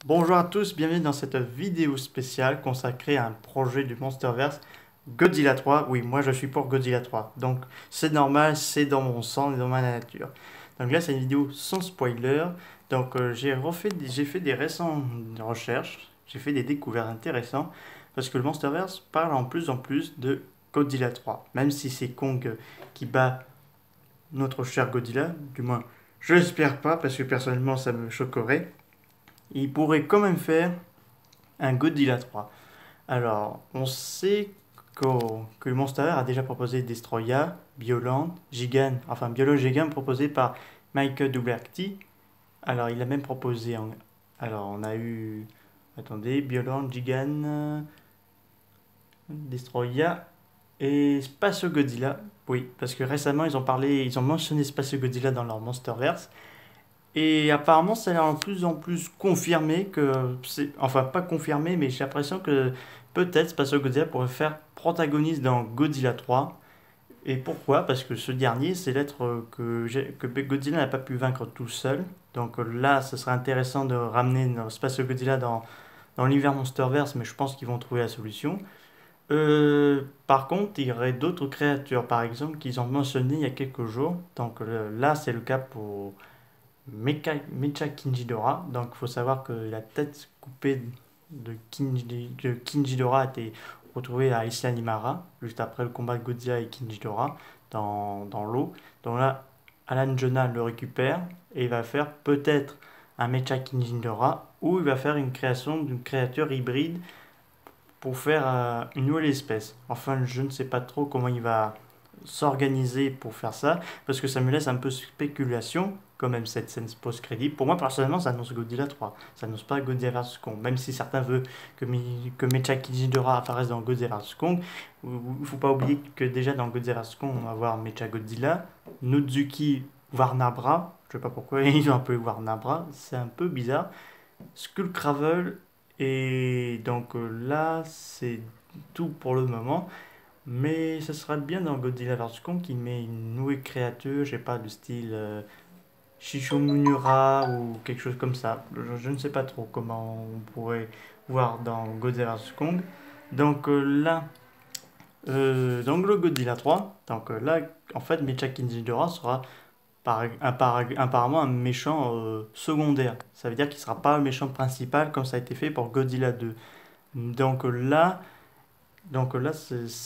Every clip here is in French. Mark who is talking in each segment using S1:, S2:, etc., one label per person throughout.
S1: Bonjour à tous, bienvenue dans cette vidéo spéciale consacrée à un projet du Monsterverse Godzilla 3. Oui, moi je suis pour Godzilla 3, donc c'est normal, c'est dans mon sang et dans ma nature. Donc là c'est une vidéo sans spoiler, donc j'ai fait des récentes recherches, j'ai fait des découvertes intéressantes, parce que le Monsterverse parle en plus de Godzilla 3, même si c'est Kong qui bat notre cher Godzilla, du moins je l'espère pas, parce que personnellement ça me choquerait. Il pourrait quand même faire un Godzilla 3. Alors, on sait que le Monster a déjà proposé Destroya, Bioland, Gigan, enfin Biolo Gigan proposé par Michael Dougherty. Alors, il a même proposé Alors, on a eu... Attendez, Bioland, Gigan, Destroya et Space Godzilla. Oui, parce que récemment, ils ont mentionné Space Godzilla dans leur Monsterverse. Et apparemment, ça a l'air de plus en plus confirmé que c'est. Enfin, pas confirmé, mais j'ai l'impression que peut-être Spatial Godzilla pourrait faire protagoniste dans Godzilla 3. Et pourquoi? Parce que ce dernier, c'est l'être que Godzilla n'a pas pu vaincre tout seul. Donc là, ce serait intéressant de ramener Spatial Godzilla dans l'univers Monsterverse, mais je pense qu'ils vont trouver la solution. Par contre, il y aurait d'autres créatures, par exemple, qu'ils ont mentionné il y a quelques jours. Donc là, c'est le cas pour Mecha Kinjidora. Donc il faut savoir que la tête coupée de Kinjidora a été retrouvée à Isla Limara, juste après le combat de Godzilla et Kinjidora dans l'eau. Donc là, Alan Jonah le récupère et il va faire peut-être un Mecha Kinjidora ou il va faire une création d'une créature hybride pour faire une nouvelle espèce. Enfin, je ne sais pas trop comment il va s'organiser pour faire ça, parce que ça me laisse un peu spéculation, quand même cette scène post-crédit. Pour moi, personnellement, ça annonce Godzilla 3, ça annonce pas Godzilla vs Kong, même si certains veulent que Mecha Kishidora apparaisse dans Godzilla vs Kong. Il ne faut pas oublier que déjà dans Godzilla vs Kong, on va voir Mecha Godzilla, Nozuki Warnabra, je sais pas pourquoi ils ont appelé Warnabra, c'est un peu bizarre, Skullcravel, et donc là, c'est tout pour le moment. Mais ce serait bien dans Godzilla vs Kong qu'il met une nouvelle créature, je sais pas, du style Shishomunura ou quelque chose comme ça. Je ne sais pas trop comment on pourrait voir dans Godzilla vs Kong. Donc dans le Godzilla 3, donc là, en fait, Mecha Kinjidora sera apparemment un méchant secondaire. Ça veut dire qu'il ne sera pas le méchant principal comme ça a été fait pour Godzilla 2. Donc là,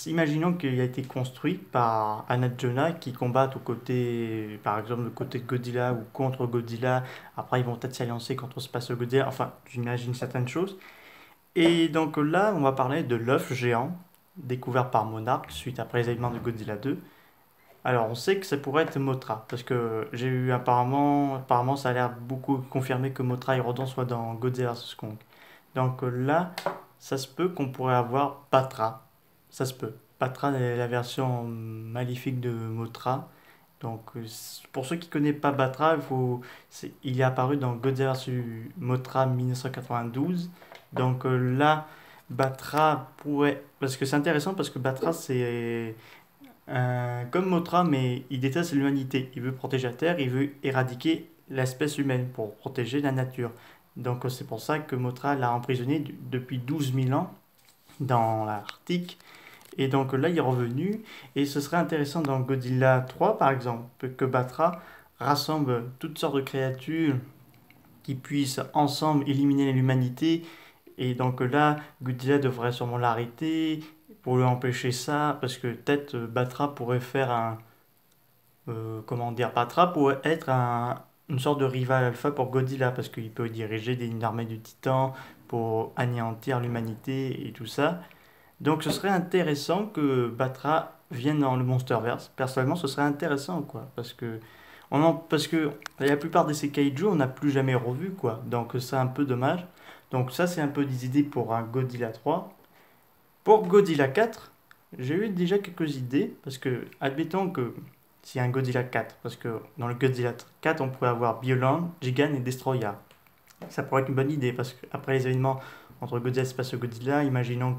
S1: imaginons qu'il a été construit par Anna Jonah qui combattent aux côtés, par exemple, le côté de Godzilla ou contre Godzilla. Après, ils vont peut-être s'alliancer contre Space Godzilla. Enfin, j'imagine certaines choses. Et donc là, on va parler de l'œuf géant découvert par Monarch suite après les événements de Godzilla 2. Alors, on sait que ça pourrait être Mothra parce que j'ai eu apparemment, ça a l'air beaucoup confirmé que Mothra et Rodon soient dans Godzilla vs Kong. Donc là, ça se peut qu'on pourrait avoir Batra. Ça se peut. Batra est la version maléfique de Mothra. Donc, pour ceux qui ne connaissent pas Batra, il est apparu dans Godzilla vs Mothra 1992. Donc là, Batra pourrait. Parce que c'est intéressant parce que Batra, c'est comme Mothra, mais il déteste l'humanité. Il veut protéger la Terre, il veut éradiquer l'espèce humaine pour protéger la nature. Donc c'est pour ça que Mothra l'a emprisonné depuis 12 000 ans dans l'Arctique. Et donc là, il est revenu. Et ce serait intéressant dans Godzilla 3, par exemple, que Batra rassemble toutes sortes de créatures qui puissent ensemble éliminer l'humanité. Et donc là, Godzilla devrait sûrement l'arrêter pour lui empêcher ça, parce que peut-être Batra pourrait faire un... comment dire? Batra pourrait être une sorte de rival alpha pour Godzilla, parce qu'il peut diriger une armée de titans pour anéantir l'humanité et tout ça. Donc ce serait intéressant que Batra vienne dans le Monsterverse. Personnellement, ce serait intéressant, quoi, parce que la plupart de ces kaiju, on n'a plus jamais revu, quoi. Donc c'est un peu dommage. Donc ça, c'est un peu des idées pour un Godzilla 3. Pour Godzilla 4, j'ai eu déjà quelques idées, parce que, admettons que s'il y a un Godzilla 4, parce que dans le Godzilla 4, on pourrait avoir Bioland, Gigan et Destroya. Ça pourrait être une bonne idée, parce qu'après les événements entre Godzilla et Space Godzilla, imaginons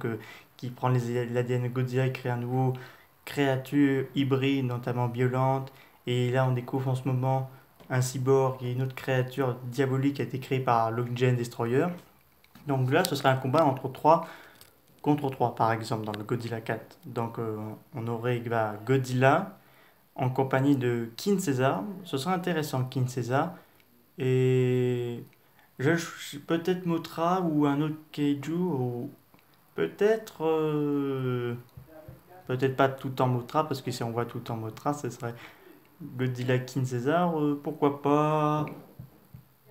S1: qu'il prend l'ADN de Godzilla et crée un nouveau créature hybride, notamment violente, et là on découvre en ce moment un cyborg et une autre créature diabolique qui a été créée par l'Oxygen Destroyer. Donc là, ce serait un combat entre 3 contre 3, par exemple, dans le Godzilla 4. Donc on aurait bah, Godzilla en compagnie de King Caesar. Ce serait intéressant, King Caesar. Et peut-être Mothra ou un autre Kaiju, ou peut-être peut-être pas tout en Mothra, parce que si on voit tout en Mothra, ce serait Godzilla King Caesar, pourquoi pas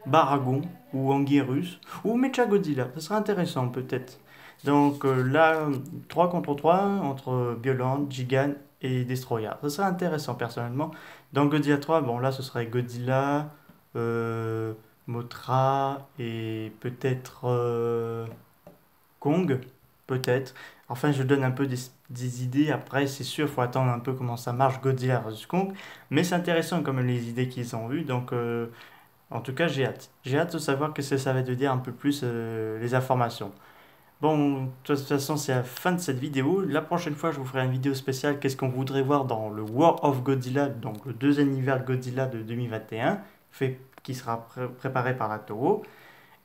S1: Baragon ou Anguirus ou Mechagodzilla, ça serait intéressant peut-être. Donc là, 3 contre 3 entre Bioland, Gigan et Destroyer. Ça serait intéressant personnellement. Dans Godzilla 3, bon là ce serait Godzilla, euh, Mothra et peut-être Kong, peut-être. Enfin, je donne un peu des idées. Après, c'est sûr, il faut attendre un peu comment ça marche Godzilla vs Kong. Mais c'est intéressant comme les idées qu'ils ont eues. Donc, en tout cas, j'ai hâte. J'ai hâte de savoir que ça va te dire un peu plus les informations. Bon, de toute façon, c'est la fin de cette vidéo. La prochaine fois, je vous ferai une vidéo spéciale. Qu'est-ce qu'on voudrait voir dans le War of Godzilla, donc le deuxième univers de Godzilla de 2021, qui sera préparé par la Toho.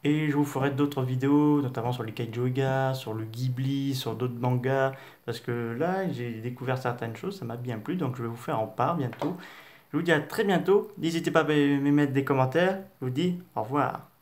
S1: Et je vous ferai d'autres vidéos, notamment sur les Kaijoiga, sur le Ghibli, sur d'autres mangas, parce que là, j'ai découvert certaines choses, ça m'a bien plu, donc je vais vous faire en part bientôt. Je vous dis à très bientôt, n'hésitez pas à me mettre des commentaires, je vous dis au revoir.